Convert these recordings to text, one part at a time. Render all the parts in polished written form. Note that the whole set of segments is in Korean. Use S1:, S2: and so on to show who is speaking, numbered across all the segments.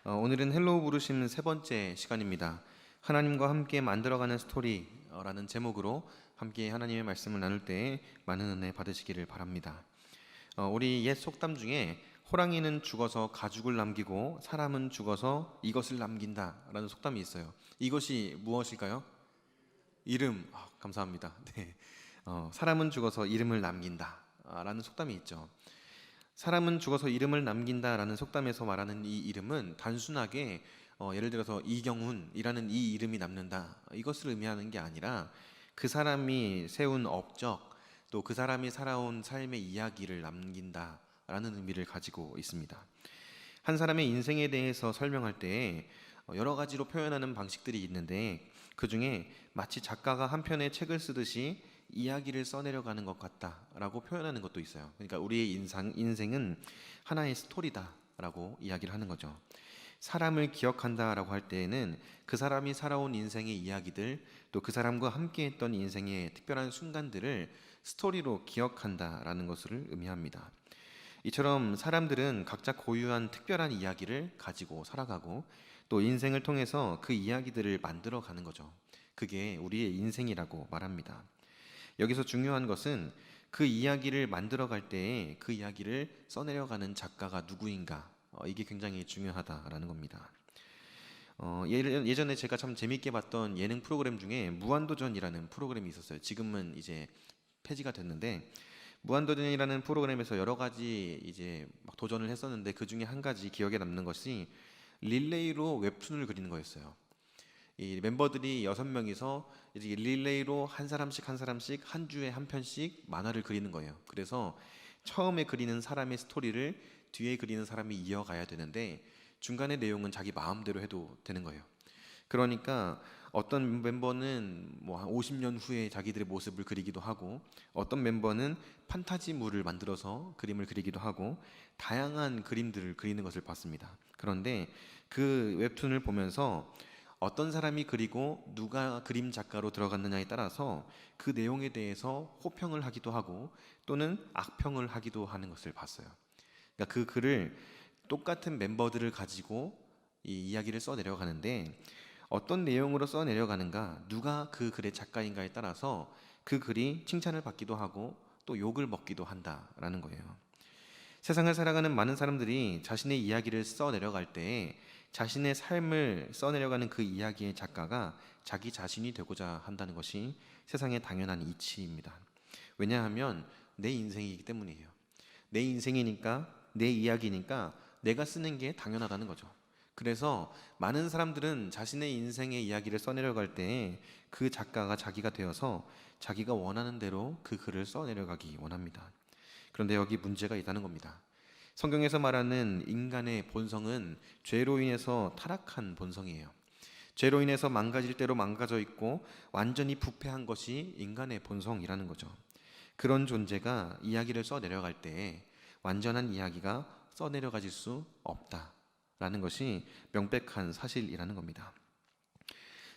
S1: 오늘은 헬로우 부르심 세 번째 시간입니다. 하나님과 함께 만들어가는 스토리라는 제목으로 함께 하나님의 말씀을 나눌 때 많은 은혜 받으시기를 바랍니다. 우리 옛 속담 중에 호랑이는 죽어서 가죽을 남기고 사람은 죽어서 이것을 남긴다라는 속담이 있어요. 이것이 무엇일까요? 이름. 감사합니다. 네. 사람은 죽어서 이름을 남긴다라는 속담이 있죠. 사람은 죽어서 이름을 남긴다라는 속담에서 말하는 이 이름은 단순하게 예를 들어서 이경훈이라는 이 이름이 남는다, 이것을 의미하는 게 아니라 그 사람이 세운 업적, 또 그 사람이 살아온 삶의 이야기를 남긴다라는 의미를 가지고 있습니다. 한 사람의 인생에 대해서 설명할 때 여러 가지로 표현하는 방식들이 있는데, 그 중에 마치 작가가 한 편의 책을 쓰듯이 이야기를 써내려가는 것 같다라고 표현하는 것도 있어요. 그러니까 우리의 인생은 하나의 스토리다라고 이야기를 하는 거죠. 사람을 기억한다라고 할 때에는 그 사람이 살아온 인생의 이야기들, 또 그 사람과 함께했던 인생의 특별한 순간들을 스토리로 기억한다라는 것을 의미합니다. 이처럼 사람들은 각자 고유한 특별한 이야기를 가지고 살아가고, 또 인생을 통해서 그 이야기들을 만들어 가는 거죠. 그게 우리의 인생이라고 말합니다. 여기서 중요한 것은 그 이야기를 만들어 갈 때에 그 이야기를 써내려가는 작가가 누구인가, 이게 굉장히 중요하다라는 겁니다. 예전에 제가 참 재밌게 봤던 예능 프로그램 중에 무한도전이라는 프로그램이 있었어요. 지금은 이제 폐지가 됐는데, 무한도전이라는 프로그램에서 여러 가지 이제 막 도전을 했었는데, 그 중에 한 가지 기억에 남는 것이 릴레이로 웹툰을 그리는 거였어요. 이 멤버들이 6명이서 이제 릴레이로 한 사람씩 한 주에 한 편씩 만화를 그리는 거예요. 그래서 처음에 그리는 사람의 스토리를 뒤에 그리는 사람이 이어가야 되는데, 중간의 내용은 자기 마음대로 해도 되는 거예요. 그러니까 어떤 멤버는 뭐 한 50년 후에 자기들의 모습을 그리기도 하고, 어떤 멤버는 판타지물을 만들어서 그림을 그리기도 하고, 다양한 그림들을 그리는 것을 봤습니다. 그런데 그 웹툰을 보면서 어떤 사람이 그리고 누가 그림 작가로 들어갔느냐에 따라서 그 내용에 대해서 호평을 하기도 하고, 또는 악평을 하기도 하는 것을 봤어요. 그러니까 그 글을 똑같은 멤버들을 가지고 이 이야기를 써 내려가는데, 어떤 내용으로 써 내려가는가, 누가 그 글의 작가인가에 따라서 그 글이 칭찬을 받기도 하고 또 욕을 먹기도 한다라는 거예요. 세상을 살아가는 많은 사람들이 자신의 이야기를 써 내려갈 때 자신의 삶을 써 내려가는 그 이야기의 작가가 자기 자신이 되고자 한다는 것이 세상의 당연한 이치입니다. 왜냐하면 내 인생이기 때문이에요. 내 인생이니까, 내 이야기니까 내가 쓰는 게 당연하다는 거죠. 그래서 많은 사람들은 자신의 인생의 이야기를 써내려갈 때 그 작가가 자기가 되어서 자기가 원하는 대로 그 글을 써내려가기 원합니다. 그런데 여기 문제가 있다는 겁니다. 성경에서 말하는 인간의 본성은 죄로 인해서 타락한 본성이에요. 죄로 인해서 망가질 대로 망가져 있고 완전히 부패한 것이 인간의 본성이라는 거죠. 그런 존재가 이야기를 써내려갈 때 완전한 이야기가 써내려가질 수 없다라는 것이 명백한 사실이라는 겁니다.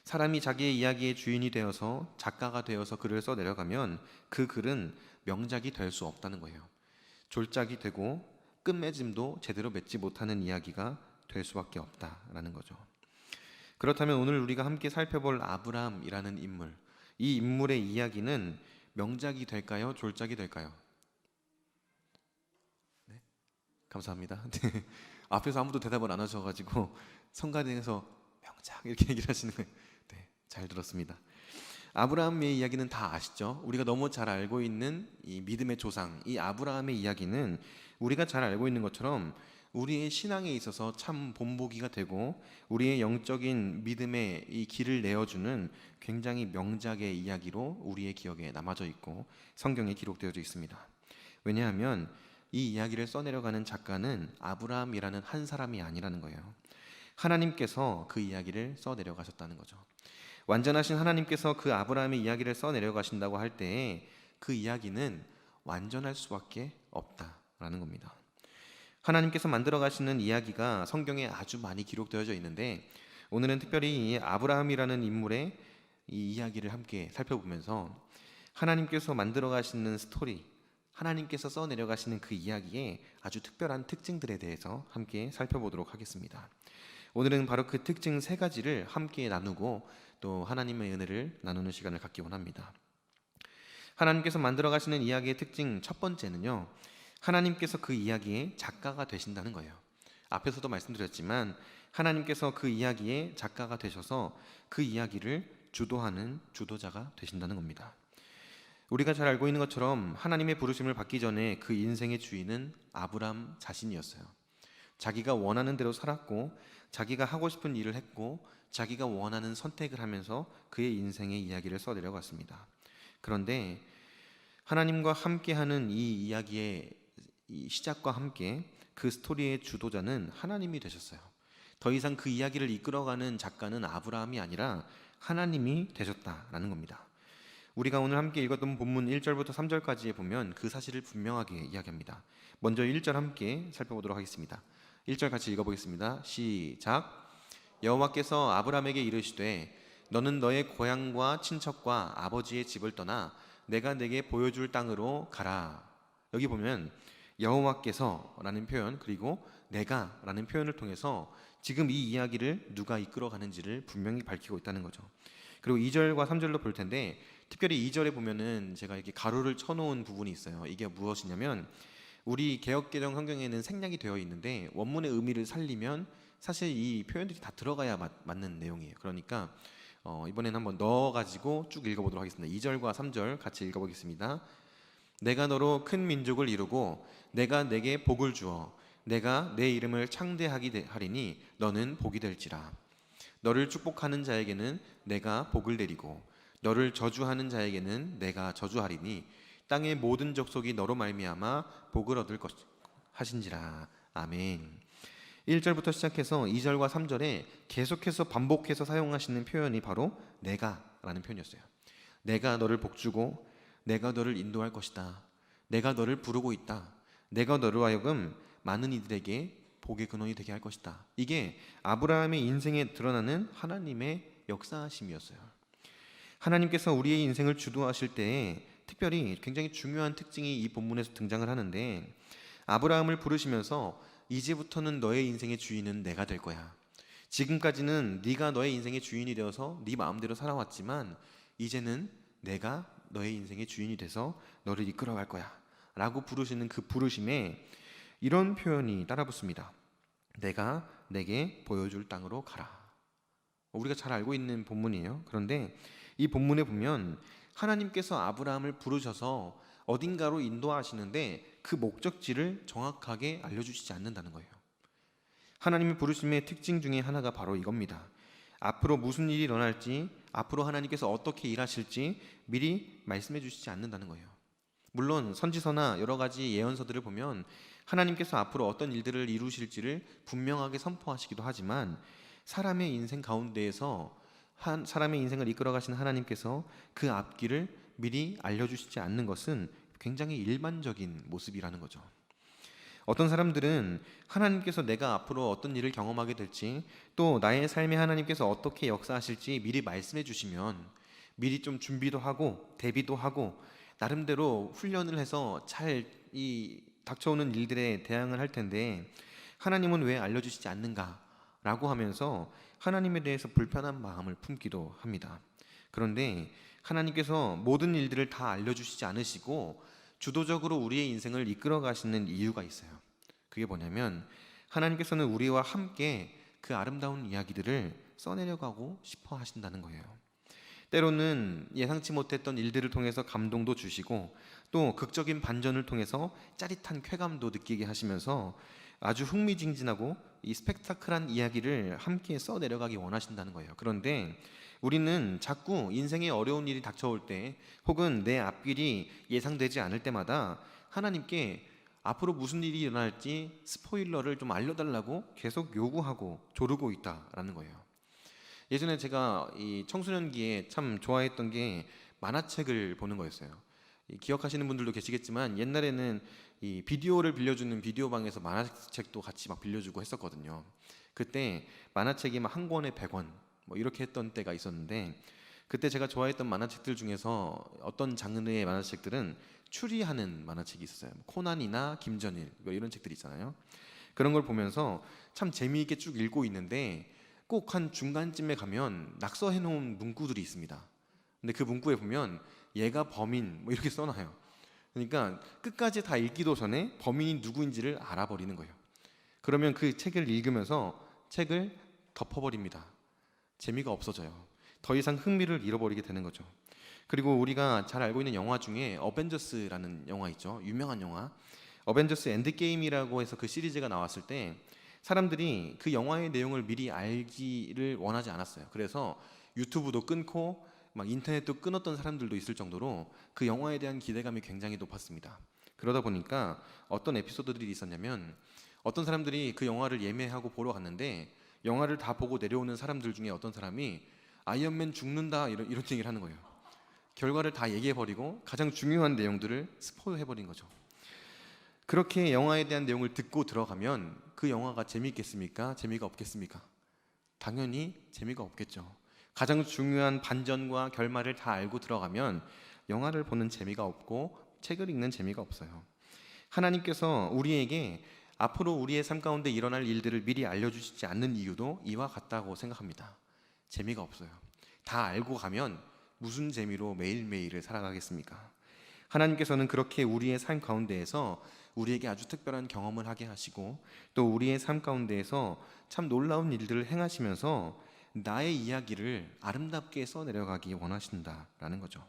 S1: 사람이 자기의 이야기의 주인이 되어서 작가가 되어서 글을 써내려가면 그 글은 명작이 될 수 없다는 거예요. 졸작이 되고 끝맺음도 제대로 맺지 못하는 이야기가 될 수밖에 없다라는 거죠. 그렇다면 오늘 우리가 함께 살펴볼 아브라함이라는 인물, 이 인물의 이야기는 명작이 될까요? 졸작이 될까요? 네? 감사합니다. 네. 앞에서 아무도 대답을 안 하셔가지고 성가대에서 명작 이렇게 얘기를 하시는 거예요. 네, 잘 들었습니다. 아브라함의 이야기는 다 아시죠? 우리가 너무 잘 알고 있는 이 믿음의 조상, 이 아브라함의 이야기는 우리가 잘 알고 있는 것처럼 우리의 신앙에 있어서 참 본보기가 되고 우리의 영적인 믿음의 이 길을 내어주는 굉장히 명작의 이야기로 우리의 기억에 남아져 있고 성경에 기록되어져 있습니다. 왜냐하면 이 이야기를 써내려가는 작가는 아브라함이라는 한 사람이 아니라는 거예요. 하나님께서 그 이야기를 써내려가셨다는 거죠. 완전하신 하나님께서 그 아브라함의 이야기를 써내려가신다고 할 때 그 이야기는 완전할 수밖에 없다라는 겁니다. 하나님께서 만들어 가시는 이야기가 성경에 아주 많이 기록되어져 있는데, 오늘은 특별히 이 아브라함이라는 인물의 이 이야기를 함께 살펴보면서 하나님께서 만들어 가시는 스토리, 하나님께서 써내려가시는 그 이야기의 아주 특별한 특징들에 대해서 함께 살펴보도록 하겠습니다. 오늘은 바로 그 특징 세 가지를 함께 나누고 또 하나님의 은혜를 나누는 시간을 갖기 원합니다. 하나님께서 만들어 가시는 이야기의 특징 첫 번째는요, 하나님께서 그 이야기의 작가가 되신다는 거예요. 앞에서도 말씀드렸지만 하나님께서 그 이야기의 작가가 되셔서 그 이야기를 주도하는 주도자가 되신다는 겁니다. 우리가 잘 알고 있는 것처럼 하나님의 부르심을 받기 전에 그 인생의 주인은 아브람 자신이었어요. 자기가 원하는 대로 살았고 자기가 하고 싶은 일을 했고 자기가 원하는 선택을 하면서 그의 인생의 이야기를 써내려갔습니다. 그런데 하나님과 함께하는 이 이야기의 이 시작과 함께 그 스토리의 주도자는 하나님이 되셨어요. 더 이상 그 이야기를 이끌어가는 작가는 아브라함이 아니라 하나님이 되셨다라는 겁니다. 우리가 오늘 함께 읽었던 본문 1절부터 3절까지에 보면 그 사실을 분명하게 이야기합니다. 먼저 1절 함께 살펴보도록 하겠습니다. 1절 같이 읽어보겠습니다. 시작. 여호와께서 아브라함에게 이르시되 너는 너의 고향과 친척과 아버지의 집을 떠나 내가 내게 보여줄 땅으로 가라. 여기 보면 여호와께서라는 표현 그리고 내가라는 표현을 통해서 지금 이 이야기를 누가 이끌어가는지를 분명히 밝히고 있다는 거죠. 그리고 2절과 3절로 볼 텐데 특별히 2절에 보면은 제가 이렇게 가로를 쳐놓은 부분이 있어요. 이게 무엇이냐면 우리 개역개정 성경에는 생략이 되어 있는데 원문의 의미를 살리면 사실 이 표현들이 다 들어가야 맞는 내용이에요. 그러니까 이번에는 한번 넣어가지고 쭉 읽어보도록 하겠습니다. 2절과 3절 같이 읽어보겠습니다. 내가 너로 큰 민족을 이루고 내가 내게 복을 주어 내가 내 이름을 창대하게 하리니 너는 복이 될지라. 너를 축복하는 자에게는 내가 복을 내리고 너를 저주하는 자에게는 내가 저주하리니 땅의 모든 족속이 너로 말미암아 복을 얻을 것 하신지라. 아멘. 1절부터 시작해서 2절과 3절에 계속해서 반복해서 사용하시는 표현이 바로 내가라는 표현이었어요. 내가 너를 복주고 내가 너를 인도할 것이다. 내가 너를 부르고 있다. 내가 너로 하여금 많은 이들에게 복의 근원이 되게 할 것이다. 이게 아브라함의 인생에 드러나는 하나님의 역사심이었어요. 하나님께서 우리의 인생을 주도하실 때에 특별히 굉장히 중요한 특징이 이 본문에서 등장을 하는데 아브라함을 부르시면서 이제부터는 너의 인생의 주인은 내가 될 거야. 지금까지는 네가 너의 인생의 주인이 되어서 네 마음대로 살아왔지만 이제는 내가 너의 인생의 주인이 돼서 너를 이끌어갈 거야 라고 부르시는 그 부르심에 이런 표현이 따라붙습니다. 내가 내게 보여줄 땅으로 가라. 우리가 잘 알고 있는 본문이에요. 그런데 이 본문에 보면 하나님께서 아브라함을 부르셔서 어딘가로 인도하시는데 그 목적지를 정확하게 알려주시지 않는다는 거예요. 하나님의 부르심의 특징 중에 하나가 바로 이겁니다. 앞으로 무슨 일이 일어날지, 앞으로 하나님께서 어떻게 일하실지 미리 말씀해 주시지 않는다는 거예요. 물론 선지서나 여러 가지 예언서들을 보면 하나님께서 앞으로 어떤 일들을 이루실지를 분명하게 선포하시기도 하지만 사람의 인생 가운데에서 사람의 인생을 이끌어가시는 하나님께서 그 앞길을 미리 알려주시지 않는 것은 굉장히 일반적인 모습이라는 거죠. 어떤 사람들은 하나님께서 내가 앞으로 어떤 일을 경험하게 될지 또 나의 삶에 하나님께서 어떻게 역사하실지 미리 말씀해 주시면 미리 좀 준비도 하고 대비도 하고 나름대로 훈련을 해서 잘 이 닥쳐오는 일들에 대응을 할 텐데 하나님은 왜 알려주시지 않는가라고 하면서 하나님에 대해서 불편한 마음을 품기도 합니다. 그런데 하나님께서 모든 일들을 다 알려주시지 않으시고 주도적으로 우리의 인생을 이끌어 가시는 이유가 있어요. 그게 뭐냐면 하나님께서는 우리와 함께 그 아름다운 이야기들을 써내려가고 싶어 하신다는 거예요. 때로는 예상치 못했던 일들을 통해서 감동도 주시고 또 극적인 반전을 통해서 짜릿한 쾌감도 느끼게 하시면서 아주 흥미진진하고 이 스펙타클한 이야기를 함께 써내려가기 원하신다는 거예요. 그런데 우리는 자꾸 인생에 어려운 일이 닥쳐올 때 혹은 내 앞길이 예상되지 않을 때마다 하나님께 앞으로 무슨 일이 일어날지 스포일러를 좀 알려달라고 계속 요구하고 조르고 있다라는 거예요. 예전에 제가 이 청소년기에 참 좋아했던 게 만화책을 보는 거였어요. 기억하시는 분들도 계시겠지만 옛날에는 이 비디오를 빌려주는 비디오방에서 만화책도 같이 막 빌려주고 했었거든요. 그때 만화책이 막 한 권에 100원 뭐 이렇게 했던 때가 있었는데 그때 제가 좋아했던 만화책들 중에서 어떤 장르의 만화책들은 추리하는 만화책이 있었어요. 코난이나 김전일 이런 책들이 있잖아요. 그런 걸 보면서 참 재미있게 쭉 읽고 있는데 꼭 한 중간쯤에 가면 낙서해 놓은 문구들이 있습니다. 근데 그 문구에 보면 얘가 범인 이렇게 써놔요. 그러니까 끝까지 다 읽기도 전에 범인이 누구인지를 알아버리는 거예요. 그러면 그 책을 읽으면서 책을 덮어버립니다. 재미가 없어져요. 더 이상 흥미를 잃어버리게 되는 거죠. 그리고 우리가 잘 알고 있는 영화 중에 어벤져스라는 영화 있죠. 유명한 영화. 어벤져스 엔드게임이라고 해서 그 시리즈가 나왔을 때 사람들이 그 영화의 내용을 미리 알기를 원하지 않았어요. 그래서 유튜브도 끊고 막 인터넷도 끊었던 사람들도 있을 정도로 그 영화에 대한 기대감이 굉장히 높았습니다. 그러다 보니까 어떤 에피소드들이 있었냐면 어떤 사람들이 그 영화를 예매하고 보러 갔는데 영화를 다 보고 내려오는 사람들 중에 어떤 사람이 아이언맨 죽는다 이런 얘기를 하는 거예요. 결과를 다 얘기해버리고 가장 중요한 내용들을 스포해버린 거죠. 그렇게 영화에 대한 내용을 듣고 들어가면 그 영화가 재미있겠습니까? 재미가 없겠습니까? 당연히 재미가 없겠죠. 가장 중요한 반전과 결말을 다 알고 들어가면 영화를 보는 재미가 없고 책을 읽는 재미가 없어요. 하나님께서 우리에게 앞으로 우리의 삶 가운데 일어날 일들을 미리 알려주시지 않는 이유도 이와 같다고 생각합니다. 재미가 없어요. 다 알고 가면 무슨 재미로 매일매일을 살아가겠습니까? 하나님께서는 그렇게 우리의 삶 가운데에서 우리에게 아주 특별한 경험을 하게 하시고 또 우리의 삶 가운데에서 참 놀라운 일들을 행하시면서 나의 이야기를 아름답게 써내려가기 원하신다라는 거죠.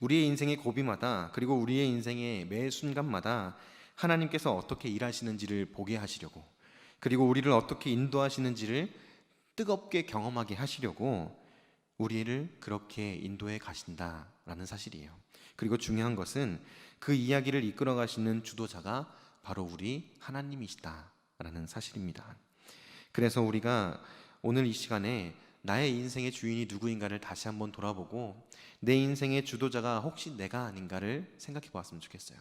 S1: 우리의 인생의 고비마다 그리고 우리의 인생의 매 순간마다 하나님께서 어떻게 일하시는지를 보게 하시려고 그리고 우리를 어떻게 인도하시는지를 뜨겁게 경험하게 하시려고 우리를 그렇게 인도해 가신다라는 사실이에요. 그리고 중요한 것은 그 이야기를 이끌어 가시는 주도자가 바로 우리 하나님이시다라는 사실입니다. 그래서 우리가 오늘 이 시간에 나의 인생의 주인이 누구인가를 다시 한번 돌아보고 내 인생의 주도자가 혹시 내가 아닌가를 생각해 보았으면 좋겠어요.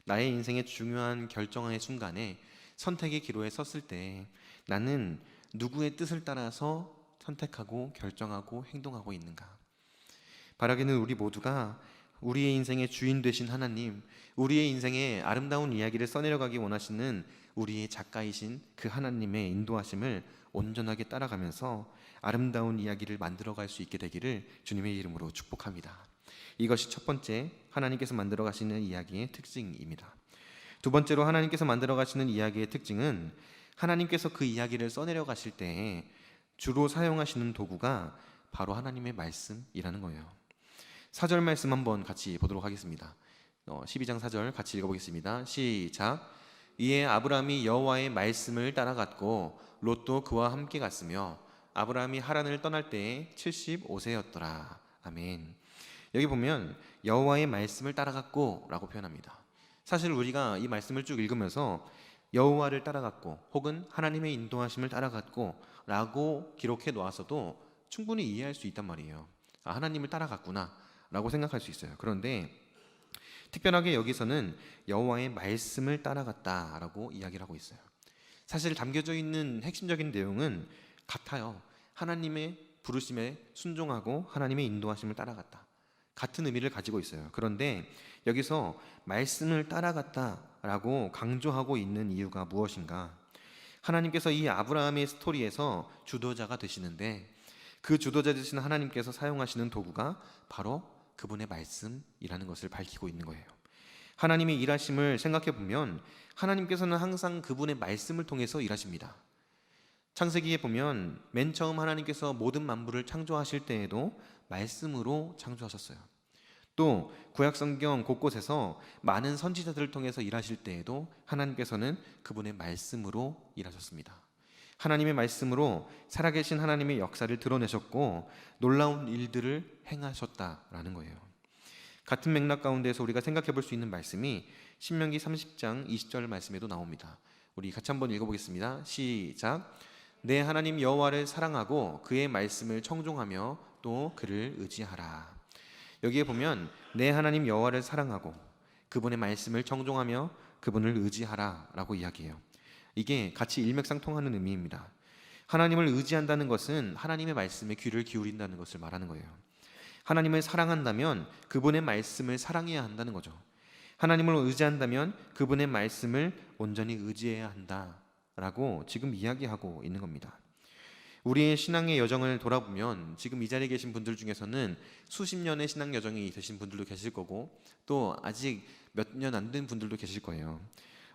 S1: 나의 인생의 중요한 결정의 순간에 선택의 기로에 섰을 때 나는 누구의 뜻을 따라서 선택하고 결정하고 행동하고 있는가? 바라기는 우리 모두가 우리의 인생의 주인 되신 하나님, 우리의 인생의 아름다운 이야기를 써내려가기 원하시는 우리의 작가이신 그 하나님의 인도하심을 온전하게 따라가면서 아름다운 이야기를 만들어갈 수 있게 되기를 주님의 이름으로 축복합니다. 이것이 첫 번째 하나님께서 만들어 가시는 이야기의 특징입니다. 두 번째로 하나님께서 만들어 가시는 이야기의 특징은 하나님께서 그 이야기를 써내려 가실 때 주로 사용하시는 도구가 바로 하나님의 말씀이라는 거예요. 4절 말씀 한번 같이 보도록 하겠습니다. 12장 4절 같이 읽어보겠습니다. 시작. 이에 아브라함이 여호와의 말씀을 따라갔고 롯도 그와 함께 갔으며 아브라함이 하란을 떠날 때에 75세였더라. 아멘. 여기 보면 여호와의 말씀을 따라갔고 라고 표현합니다. 사실 우리가 이 말씀을 쭉 읽으면서 여호와를 따라갔고 혹은 하나님의 인도하심을 따라갔고 라고 기록해 놓았어도 충분히 이해할 수 있단 말이에요. 하나님을 따라갔구나 라고 생각할 수 있어요. 그런데 특별하게 여기서는 여호와의 말씀을 따라갔다라고 이야기를 하고 있어요. 사실 담겨져 있는 핵심적인 내용은 같아요. 하나님의 부르심에 순종하고 하나님의 인도하심을 따라갔다. 같은 의미를 가지고 있어요. 그런데 여기서 말씀을 따라갔다라고 강조하고 있는 이유가 무엇인가? 하나님께서 이 아브라함의 스토리에서 주도자가 되시는데 그 주도자 되시는 하나님께서 사용하시는 도구가 바로 그분의 말씀이라는 것을 밝히고 있는 거예요. 하나님의 일하심을 생각해 보면 하나님께서는 항상 그분의 말씀을 통해서 일하십니다. 창세기에 보면 맨 처음 하나님께서 모든 만물을 창조하실 때에도 말씀으로 창조하셨어요. 또 구약성경 곳곳에서 많은 선지자들을 통해서 일하실 때에도 하나님께서는 그분의 말씀으로 일하셨습니다. 하나님의 말씀으로 살아계신 하나님의 역사를 드러내셨고 놀라운 일들을 행하셨다라는 거예요. 같은 맥락 가운데서 우리가 생각해 볼 수 있는 말씀이 신명기 30장 20절 말씀에도 나옵니다. 우리 같이 한번 읽어보겠습니다. 시작. 내 하나님 여호와를 사랑하고 그의 말씀을 청종하며 또 그를 의지하라. 여기에 보면 내 하나님 여호와를 사랑하고 그분의 말씀을 청종하며 그분을 의지하라 라고 이야기해요. 이게 같이 일맥상통하는 의미입니다. 하나님을 의지한다는 것은 하나님의 말씀에 귀를 기울인다는 것을 말하는 거예요. 하나님을 사랑한다면 그분의 말씀을 사랑해야 한다는 거죠. 하나님을 의지한다면 그분의 말씀을 온전히 의지해야 한다라고 지금 이야기하고 있는 겁니다. 우리의 신앙의 여정을 돌아보면 지금 이 자리에 계신 분들 중에서는 수십 년의 신앙 여정이 되신 분들도 계실 거고, 또 아직 몇 년 안 된 분들도 계실 거예요.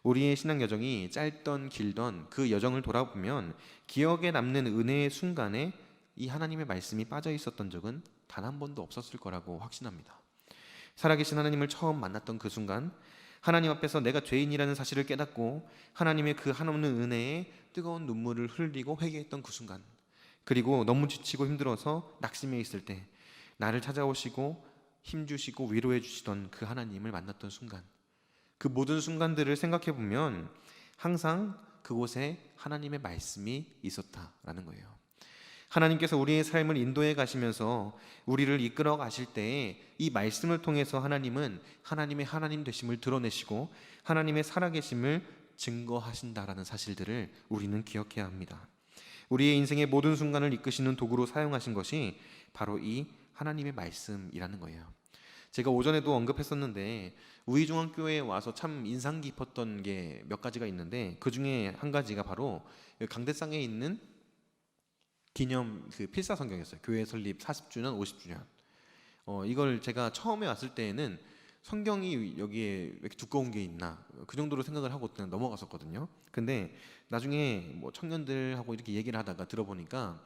S1: 우리의 신앙 여정이 짧던 길던 그 여정을 돌아보면 기억에 남는 은혜의 순간에 이 하나님의 말씀이 빠져 있었던 적은 단 한 번도 없었을 거라고 확신합니다. 살아계신 하나님을 처음 만났던 그 순간, 하나님 앞에서 내가 죄인이라는 사실을 깨닫고 하나님의 그 한없는 은혜에 뜨거운 눈물을 흘리고 회개했던 그 순간, 그리고 너무 지치고 힘들어서 낙심해 있을 때 나를 찾아오시고 힘주시고 위로해 주시던 그 하나님을 만났던 순간, 그 모든 순간들을 생각해 보면 항상 그곳에 하나님의 말씀이 있었다라는 거예요. 하나님께서 우리의 삶을 인도해 가시면서 우리를 이끌어 가실 때에 이 말씀을 통해서 하나님은 하나님의 하나님 되심을 드러내시고 하나님의 살아계심을 증거하신다라는 사실들을 우리는 기억해야 합니다. 우리의 인생의 모든 순간을 이끄시는 도구로 사용하신 것이 바로 이 하나님의 말씀이라는 거예요. 제가 오전에도 언급했었는데 우이중앙교회에 와서 참 인상 깊었던 게 몇 가지가 있는데, 그 중에 한 가지가 바로 강대상에 있는 기념 그 필사 성경이었어요. 교회 설립 40주년, 50주년. 이걸 제가 처음에 왔을 때에는 성경이 여기에 왜 이렇게 두꺼운 게 있나, 그 정도로 생각을 하고 그냥 넘어갔었거든요. 근데 나중에 뭐 청년들하고 이렇게 얘기를 하다가 들어보니까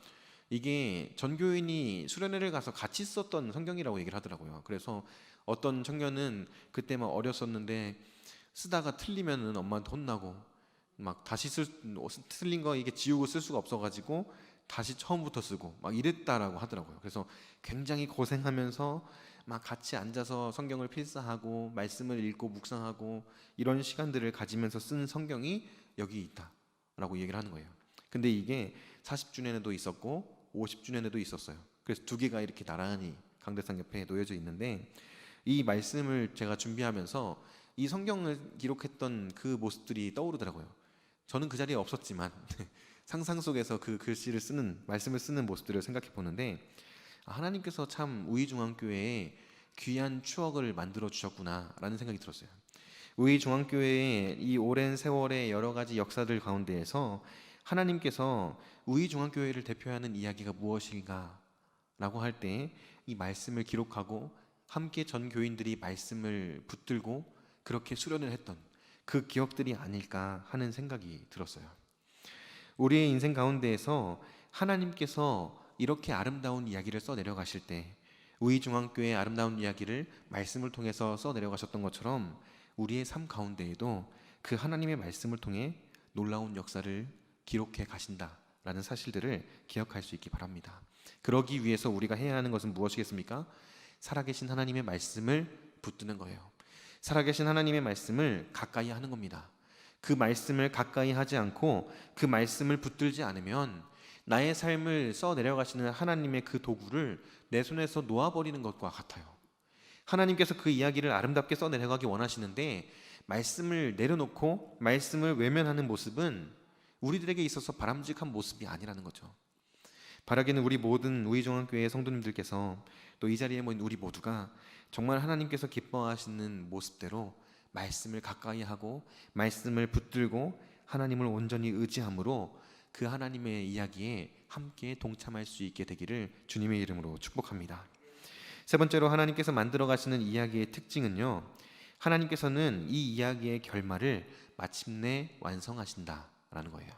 S1: 이게 전교인이 수련회를 가서 같이 썼던 성경이라고 얘기를 하더라고요. 그래서 어떤 청년은 그때 막 어렸었는데 쓰다가 틀리면은 엄마한테 혼나고 막 다시 틀린 거 이게 지우고 쓸 수가 없어가지고 다시 처음부터 쓰고 막 이랬다라고 하더라고요. 그래서 굉장히 고생하면서 막 같이 앉아서 성경을 필사하고 말씀을 읽고 묵상하고 이런 시간들을 가지면서 쓴 성경이 여기 있다라고 얘기를 하는 거예요. 근데 이게 40주년에도 있었고 50주년에도 있었어요. 그래서 두 개가 이렇게 나란히 강대상 옆에 놓여져 있는데, 이 말씀을 제가 준비하면서 이 성경을 기록했던 그 모습들이 떠오르더라고요. 저는 그 자리에 없었지만 상상 속에서 그 글씨를 쓰는, 말씀을 쓰는 모습들을 생각해 보는데, 하나님께서 참 우이중앙교회에 귀한 추억을 만들어 주셨구나라는 생각이 들었어요. 우이중앙교회의 이 오랜 세월의 여러 가지 역사들 가운데에서 하나님께서 우이중앙교회를 대표하는 이야기가 무엇인가 라고 할 때 이 말씀을 기록하고 함께 전 교인들이 말씀을 붙들고 그렇게 수련을 했던 그 기억들이 아닐까 하는 생각이 들었어요. 우리의 인생 가운데에서 하나님께서 이렇게 아름다운 이야기를 써내려 가실 때, 우이중앙교회의 아름다운 이야기를 말씀을 통해서 써내려가셨던 것처럼 우리의 삶 가운데에도 그 하나님의 말씀을 통해 놀라운 역사를 기록해 가신다라는 사실들을 기억할 수 있기 바랍니다. 그러기 위해서 우리가 해야 하는 것은 무엇이겠습니까? 살아계신 하나님의 말씀을 붙드는 거예요. 살아계신 하나님의 말씀을 가까이 하는 겁니다. 그 말씀을 가까이 하지 않고 그 말씀을 붙들지 않으면 나의 삶을 써내려가시는 하나님의 그 도구를 내 손에서 놓아버리는 것과 같아요. 하나님께서 그 이야기를 아름답게 써내려가기 원하시는데 말씀을 내려놓고 말씀을 외면하는 모습은 우리들에게 있어서 바람직한 모습이 아니라는 거죠. 바라기는 우리 모든 우이중앙교회 성도님들께서, 또 이 자리에 모인 우리 모두가 정말 하나님께서 기뻐하시는 모습대로 말씀을 가까이 하고 말씀을 붙들고 하나님을 온전히 의지함으로 그 하나님의 이야기에 함께 동참할 수 있게 되기를 주님의 이름으로 축복합니다. 세 번째로 하나님께서 만들어 가시는 이야기의 특징은요, 하나님께서는 이 이야기의 결말을 마침내 완성하신다라는 거예요.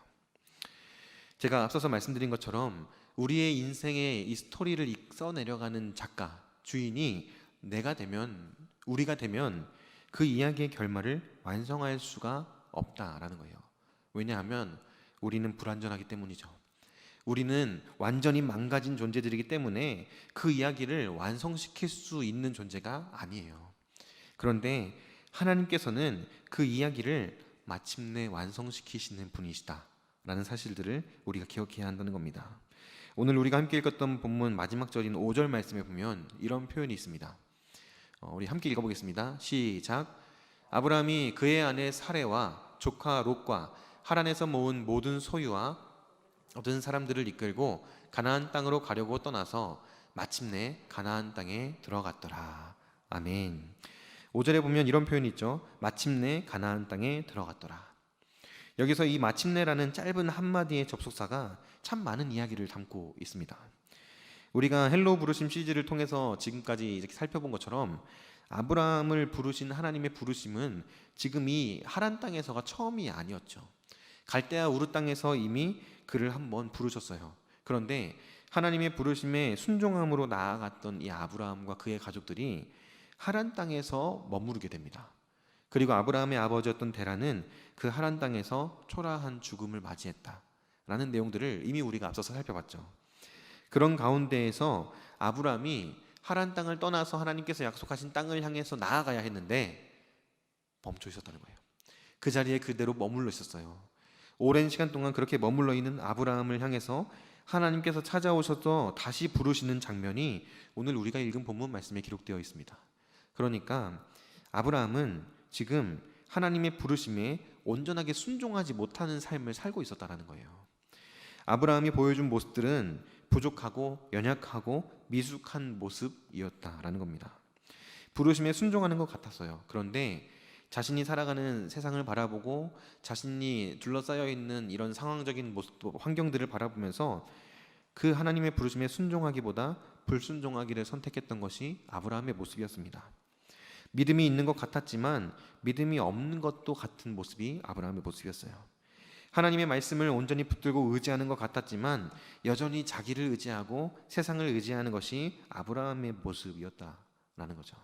S1: 제가 앞서서 말씀드린 것처럼 우리의 인생의 이 스토리를 써내려가는 작가, 주인이 내가 되면, 우리가 되면 그 이야기의 결말을 완성할 수가 없다라는 거예요. 왜냐하면 우리는 불완전하기 때문이죠. 우리는 완전히 망가진 존재들이기 때문에 그 이야기를 완성시킬 수 있는 존재가 아니에요. 그런데 하나님께서는 그 이야기를 마침내 완성시키시는 분이시다라는 사실들을 우리가 기억해야 한다는 겁니다. 오늘 우리가 함께 읽었던 본문 마지막 절인 5절 말씀에 보면 이런 표현이 있습니다. 우리 함께 읽어보겠습니다. 시작. 아브라함이 그의 아내 사레와 조카 롯과 하란에서 모은 모든 소유와 얻은 사람들을 이끌고 가나안 땅으로 가려고 떠나서 마침내 가나안 땅에 들어갔더라. 아멘. 5절에 보면 이런 표현이 있죠. 마침내 가나안 땅에 들어갔더라. 여기서 이 마침내라는 짧은 한마디의 접속사가 참 많은 이야기를 담고 있습니다. 우리가 헬로 부르심 시리즈를 통해서 지금까지 이렇게 살펴본 것처럼 아브라함을 부르신 하나님의 부르심은 지금 이 하란 땅에서가 처음이 아니었죠. 갈대아 우르 땅에서 이미 그를 한번 부르셨어요. 그런데 하나님의 부르심에 순종함으로 나아갔던 이 아브라함과 그의 가족들이 하란 땅에서 머무르게 됩니다. 그리고 아브라함의 아버지였던 데라는 그 하란 땅에서 초라한 죽음을 맞이했다라는 내용들을 이미 우리가 앞서서 살펴봤죠. 그런 가운데에서 아브라함이 하란 땅을 떠나서 하나님께서 약속하신 땅을 향해서 나아가야 했는데 멈춰 있었다는 거예요. 그 자리에 그대로 머물러 있었어요. 오랜 시간 동안 그렇게 머물러 있는 아브라함을 향해서 하나님께서 찾아오셔서 다시 부르시는 장면이 오늘 우리가 읽은 본문 말씀에 기록되어 있습니다. 그러니까 아브라함은 지금 하나님의 부르심에 온전하게 순종하지 못하는 삶을 살고 있었다는 거예요. 아브라함이 보여준 모습들은 부족하고 연약하고 미숙한 모습이었다라는 겁니다. 부르심에 순종하는 것 같았어요. 그런데 자신이 살아가는 세상을 바라보고 자신이 둘러싸여 있는 이런 상황적인 모습, 환경들을 바라보면서 그 하나님의 부르심에 순종하기보다 불순종하기를 선택했던 것이 아브라함의 모습이었습니다. 믿음이 있는 것 같았지만 믿음이 없는 것도 같은 모습이 아브라함의 모습이었어요. 하나님의 말씀을 온전히 붙들고 의지하는 것 같았지만 여전히 자기를 의지하고 세상을 의지하는 것이 아브라함의 모습이었다라는 거죠.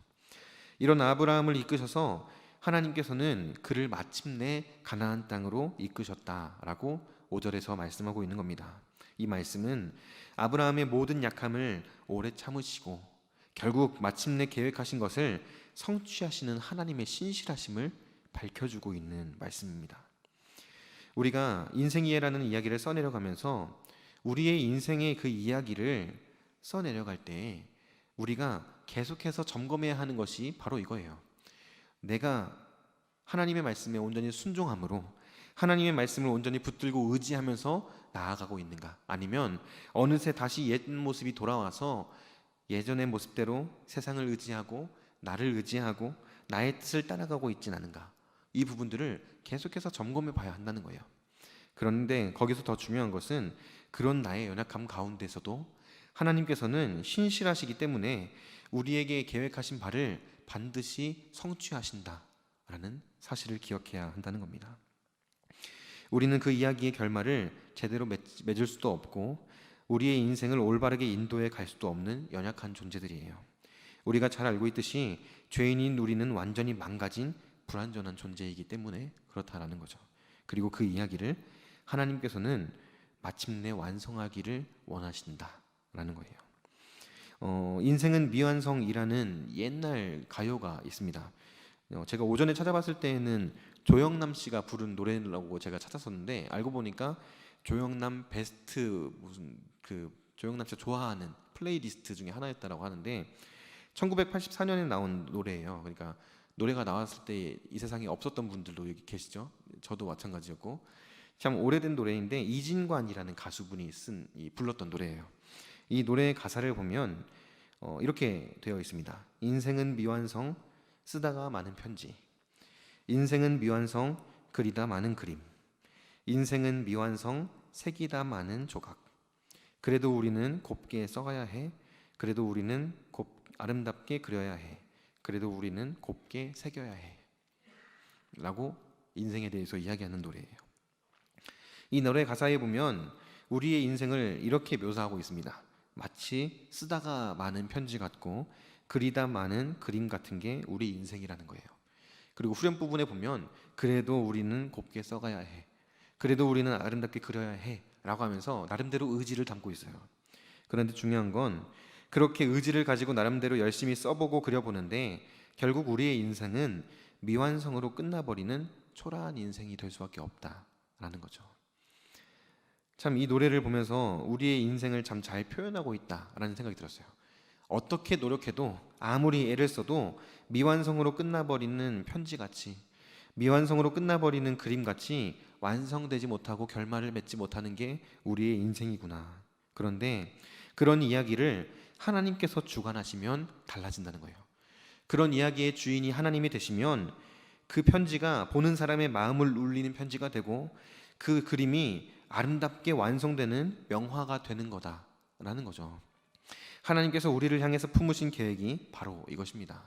S1: 이런 아브라함을 이끄셔서 하나님께서는 그를 마침내 가나안 땅으로 이끄셨다라고 5절에서 말씀하고 있는 겁니다. 이 말씀은 아브라함의 모든 약함을 오래 참으시고 결국 마침내 계획하신 것을 성취하시는 하나님의 신실하심을 밝혀주고 있는 말씀입니다. 우리가 인생이해라는 이야기를 써내려가면서 우리의 인생의 그 이야기를 써내려갈 때 우리가 계속해서 점검해야 하는 것이 바로 이거예요. 내가 하나님의 말씀에 온전히 순종함으로 하나님의 말씀을 온전히 붙들고 의지하면서 나아가고 있는가? 아니면 어느새 다시 옛 모습이 돌아와서 예전의 모습대로 세상을 의지하고 나를 의지하고 나의 뜻을 따라가고 있진 않은가? 이 부분들을 계속해서 점검해 봐야 한다는 거예요. 그런데 거기서 더 중요한 것은 그런 나의 연약함 가운데서도 하나님께서는 신실하시기 때문에 우리에게 계획하신 바를 반드시 성취하신다라는 사실을 기억해야 한다는 겁니다. 우리는 그 이야기의 결말을 제대로 맺을 수도 없고 우리의 인생을 올바르게 인도해 갈 수도 없는 연약한 존재들이에요. 우리가 잘 알고 있듯이 죄인인 우리는 완전히 망가진 불완전한 존재이기 때문에 그렇다라는 거죠. 그리고 그 이야기를 하나님께서는 마침내 완성하기를 원하신다라는 거예요. 인생은 미완성이라는 옛날 가요가 있습니다. 제가 오전에 찾아봤을 때에는 조영남 씨가 부른 노래라고 제가 찾았었는데 알고 보니까 조영남 베스트 무슨 그 조영남 씨가 좋아하는 플레이리스트 중에 하나였다라고 하는데 1984년에 나온 노래예요. 그러니까 노래가 나왔을 때 이 세상에 없었던 분들도 여기 계시죠. 저도 마찬가지였고 참 오래된 노래인데 이진관이라는 가수분이 불렀던 노래예요. 이 노래의 가사를 보면 이렇게 되어 있습니다. 인생은 미완성 쓰다가 많은 편지, 인생은 미완성 그리다 많은 그림, 인생은 미완성 새기다 많은 조각. 그래도 우리는 곱게 써가야 해. 그래도 우리는 아름답게 그려야 해. 그래도 우리는 곱게 새겨야 해. 라고 인생에 대해서 이야기하는 노래예요. 이 노래 가사에 보면 우리의 인생을 이렇게 묘사하고 있습니다. 마치 쓰다가 많은 편지 같고 그리다 많은 그림 같은 게 우리 인생이라는 거예요. 그리고 후렴 부분에 보면 그래도 우리는 곱게 써가야 해. 그래도 우리는 아름답게 그려야 해. 라고 하면서 나름대로 의지를 담고 있어요. 그런데 중요한 건 그렇게 의지를 가지고 나름대로 열심히 써보고 그려보는데 결국 우리의 인생은 미완성으로 끝나버리는 초라한 인생이 될 수밖에 없다라는 거죠. 참 이 노래를 보면서 우리의 인생을 참 잘 표현하고 있다라는 생각이 들었어요. 어떻게 노력해도 아무리 애를 써도 미완성으로 끝나버리는 편지같이 미완성으로 끝나버리는 그림같이 완성되지 못하고 결말을 맺지 못하는 게 우리의 인생이구나. 그런데 그런 이야기를 하나님께서 주관하시면 달라진다는 거예요. 그런 이야기의 주인이 하나님이 되시면 그 편지가 보는 사람의 마음을 울리는 편지가 되고 그 그림이 아름답게 완성되는 명화가 되는 거다라는 거죠. 하나님께서 우리를 향해서 품으신 계획이 바로 이것입니다.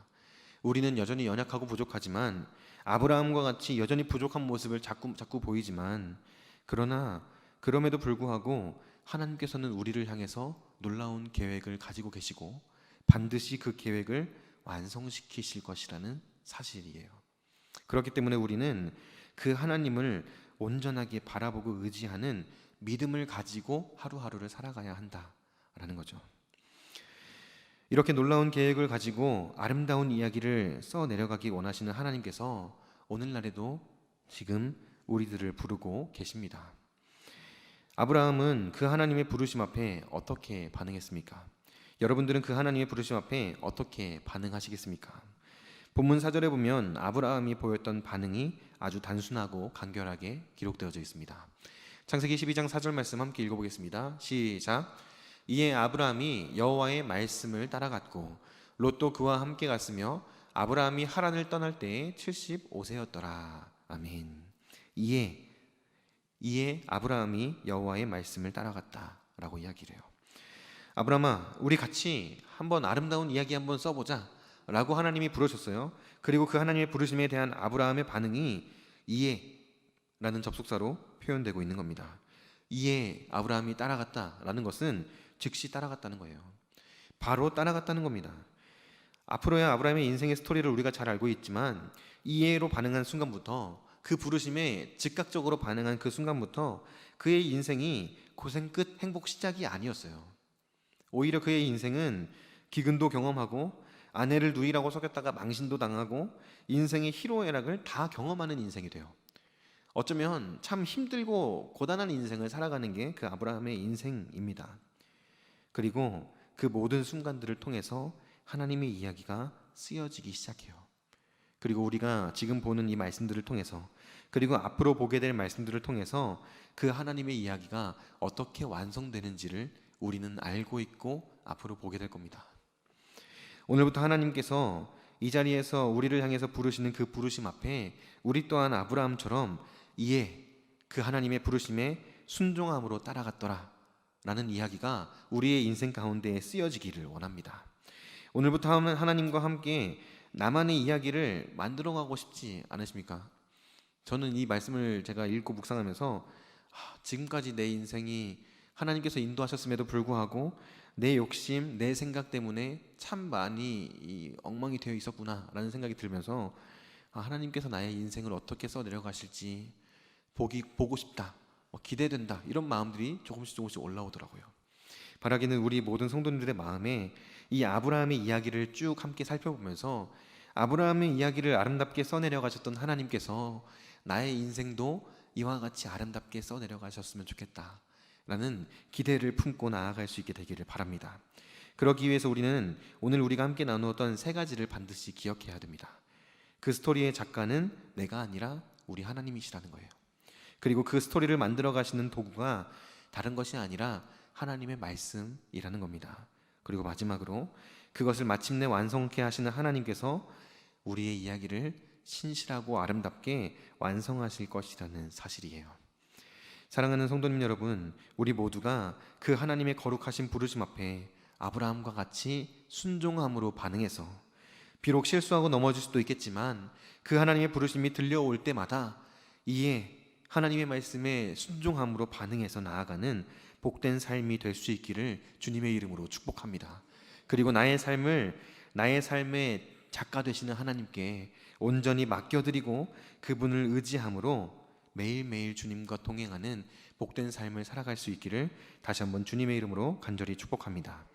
S1: 우리는 여전히 연약하고 부족하지만 아브라함과 같이 여전히 부족한 모습을 자꾸 보이지만 그러나 그럼에도 불구하고 하나님께서는 우리를 향해서 놀라운 계획을 가지고 계시고 반드시 그 계획을 완성시키실 것이라는 사실이에요. 그렇기 때문에 우리는 그 하나님을 온전하게 바라보고 의지하는 믿음을 가지고 하루하루를 살아가야 한다라는 거죠. 이렇게 놀라운 계획을 가지고 아름다운 이야기를 써내려가기 원하시는 하나님께서 오늘날에도 지금 우리들을 부르고 계십니다. 아브라함은 그 하나님의 부르심 앞에 어떻게 반응했습니까? 여러분들은 그 하나님의 부르심 앞에 어떻게 반응하시겠습니까? 본문 4절에 보면 아브라함이 보였던 반응이 아주 단순하고 간결하게 기록되어져 있습니다. 창세기 12장 4절 말씀 함께 읽어보겠습니다. 시작. 이에 아브라함이 여호와의 말씀을 따라갔고 롯도 그와 함께 갔으며 아브라함이 하란을 떠날 때에 75세였더라. 아멘. 이에 아브라함이 여호와의 말씀을 따라갔다라고 이야기를 해요. 아브라함아, 우리 같이 한번 아름다운 이야기 한번 써보자 라고 하나님이 부르셨어요. 그리고 그 하나님의 부르심에 대한 아브라함의 반응이 이에라는 접속사로 표현되고 있는 겁니다. 이에 아브라함이 따라갔다라는 것은 즉시 따라갔다는 거예요. 바로 따라갔다는 겁니다. 앞으로야 아브라함의 인생의 스토리를 우리가 잘 알고 있지만 이해로 반응한 순간부터 그 부르심에 즉각적으로 반응한 그 순간부터 그의 인생이 고생 끝 행복 시작이 아니었어요. 오히려 그의 인생은 기근도 경험하고 아내를 누이라고 속였다가 망신도 당하고 인생의 희로애락을 다 경험하는 인생이 돼요. 어쩌면 참 힘들고 고단한 인생을 살아가는 게 그 아브라함의 인생입니다. 그리고 그 모든 순간들을 통해서 하나님의 이야기가 쓰여지기 시작해요. 그리고 우리가 지금 보는 이 말씀들을 통해서 그리고 앞으로 보게 될 말씀들을 통해서 그 하나님의 이야기가 어떻게 완성되는지를 우리는 알고 있고 앞으로 보게 될 겁니다. 오늘부터 하나님께서 이 자리에서 우리를 향해서 부르시는 그 부르심 앞에 우리 또한 아브라함처럼 이에 그 하나님의 부르심에 순종함으로 따라갔더라 라는 이야기가 우리의 인생 가운데에 쓰여지기를 원합니다. 오늘부터 하나님과 함께 나만의 이야기를 만들어가고 싶지 않으십니까? 저는 이 말씀을 제가 읽고 묵상하면서 지금까지 내 인생이 하나님께서 인도하셨음에도 불구하고 내 욕심, 내 생각 때문에 참 많이 엉망이 되어 있었구나 라는 생각이 들면서 하나님께서 나의 인생을 어떻게 써내려가실지 보고 싶다, 기대된다, 이런 마음들이 조금씩 올라오더라고요. 바라기는 우리 모든 성도님들의 마음에 이 아브라함의 이야기를 쭉 함께 살펴보면서 아브라함의 이야기를 아름답게 써내려가셨던 하나님께서 나의 인생도 이와 같이 아름답게 써내려가셨으면 좋겠다 라는 기대를 품고 나아갈 수 있게 되기를 바랍니다. 그러기 위해서 우리는 오늘 우리가 함께 나누었던 세 가지를 반드시 기억해야 됩니다. 그 스토리의 작가는 내가 아니라 우리 하나님이시라는 거예요. 그리고 그 스토리를 만들어 가시는 도구가 다른 것이 아니라 하나님의 말씀이라는 겁니다. 그리고 마지막으로 그것을 마침내 완성케 하시는 하나님께서 우리의 이야기를 신실하고 아름답게 완성하실 것이라는 사실이에요. 사랑하는 성도님 여러분, 우리 모두가 그 하나님의 거룩하신 부르심 앞에 아브라함과 같이 순종함으로 반응해서 비록 실수하고 넘어질 수도 있겠지만 그 하나님의 부르심이 들려올 때마다 이에 하나님의 말씀에 순종함으로 반응해서 나아가는 복된 삶이 될 수 있기를 주님의 이름으로 축복합니다. 그리고 나의 삶의 작가 되시는 하나님께 온전히 맡겨드리고 그분을 의지함으로 매일매일 주님과 동행하는 복된 삶을 살아갈 수 있기를 다시 한번 주님의 이름으로 간절히 축복합니다.